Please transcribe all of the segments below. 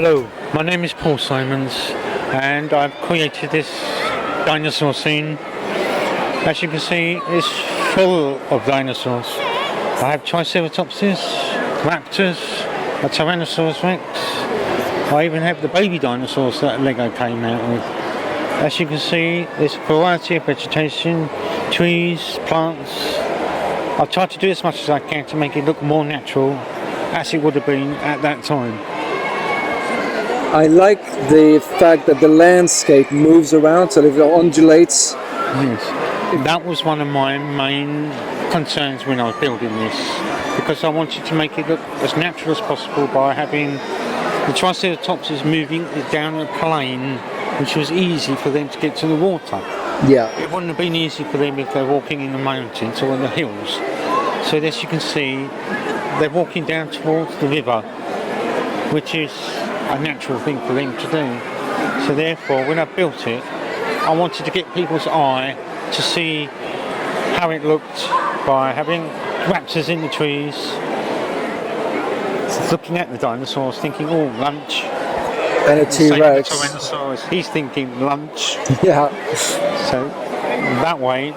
Hello, my name is Paul Symons and I've created this dinosaur scene. As you can see, it's full of dinosaurs. I have triceratopses, raptors, a tyrannosaurus rex. I even have the baby dinosaurs that Lego came out with. As you can see, there's a variety of vegetation, trees, plants. I've tried to do as much as I can to make it look more natural as it would have been at that time. I like the fact that the landscape moves around, so it undulates. Yes, that was one of my main concerns when I was building this, because I wanted to make it look as natural as possible by having the triceratopses moving down a plane, which was easy for them to get to the water. Yeah. It wouldn't have been easy for them if they're walking in the mountains or in the hills. So as you can see, they're walking down towards the river, which is a natural thing for them to do. So therefore, when I built it, I wanted to get people's eye to see how it looked by having raptors in the trees, looking at the dinosaurs, thinking, oh, lunch. And a T-Rex. Tyrannosaurus, he's thinking lunch. Yeah. So that way,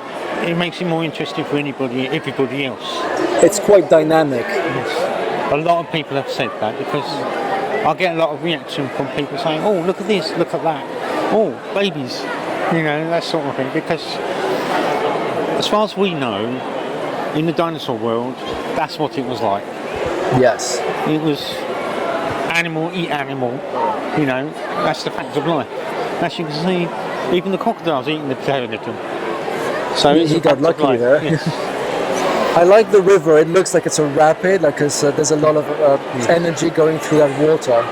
it makes it more interesting for everybody else. It's quite dynamic. Yes. A lot of people have said that, because I get a lot of reaction from people saying, oh, look at this, look at that. Oh, babies, that sort of thing. Because as far as we know, in the dinosaur world, that's what it was like. Yes. It was animal eat animal, that's the fact of life. As you can see, even the crocodile's eating the pterodactyl. So he got lucky there. Yes. I like the river. It looks like it's a rapid, there's a lot of energy going through that water.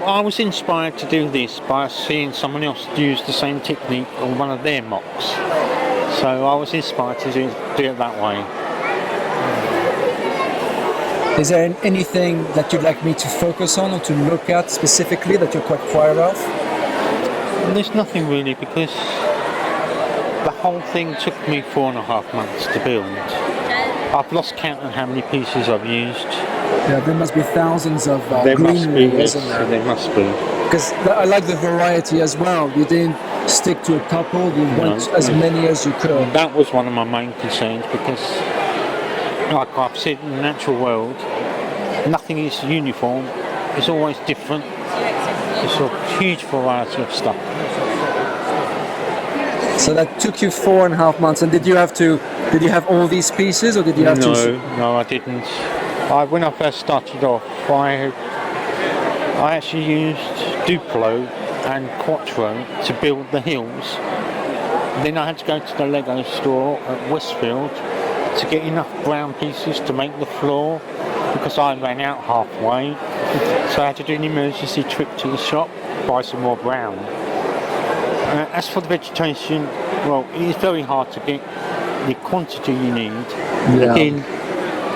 I was inspired to do this by seeing someone else use the same technique on one of their mocks. So I was inspired to do it that way. Is there anything that you'd like me to focus on or to look at specifically that you're quite proud of? There's nothing really, because the whole thing took me 4.5 months to build. I've lost count on how many pieces I've used. Yeah, there must be thousands of there must be, isn't there? There must be. Because I like the variety as well. You didn't stick to a couple, you went as many as you could. That was one of my main concerns, because like I've said, in the natural world, nothing is uniform. It's always different. It's a huge variety of stuff. So that took you 4.5 months, and did you have all these pieces, or did you have to? No, I didn't. When I first started off, I actually used Duplo and Quattro to build the hills. Then I had to go to the Lego store at Westfield to get enough brown pieces to make the floor, because I ran out halfway. So I had to do an emergency trip to the shop, buy some more brown. As for the vegetation, well, it is very hard to get the quantity you need. Yeah. Again,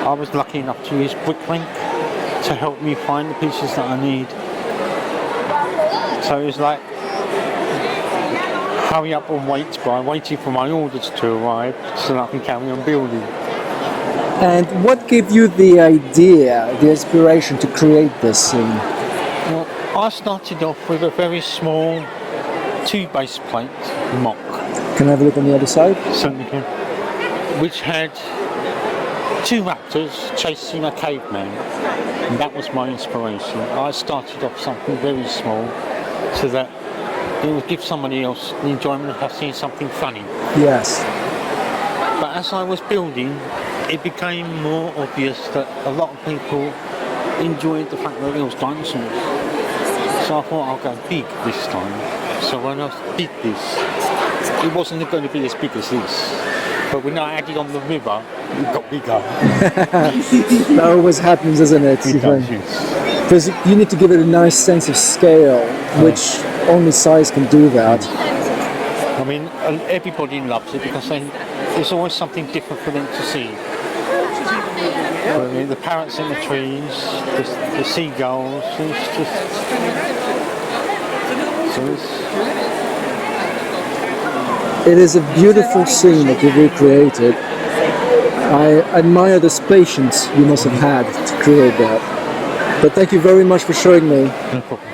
I was lucky enough to use Bricklink to help me find the pieces that I need. So it was like, hurry up and wait by waiting for my orders to arrive so that I can carry on building. And what gave you the idea, the inspiration to create this scene? Well, I started off with a very small 2 base plate mock. Can I have a look on the other side? Certainly can. Which had 2 raptors chasing a caveman. And that was my inspiration. I started off something very small so that it would give somebody else the enjoyment of seeing something funny. Yes. But as I was building, it became more obvious that a lot of people enjoyed the fact that it was dinosaurs. So I thought I'll go big this time. So when I did this, it wasn't going to be as big as this. But when I added on the river, it got bigger. That always happens, isn't it? It does, yes. Because you need to give it a nice sense of scale, which only size can do that. I mean, everybody loves it because there's always something different for them to see. I mean, the parrots in the trees, the seagulls, it's just... It is a beautiful scene that you've recreated. I admire the patience you must have had to create that. But thank you very much for showing me. No problem.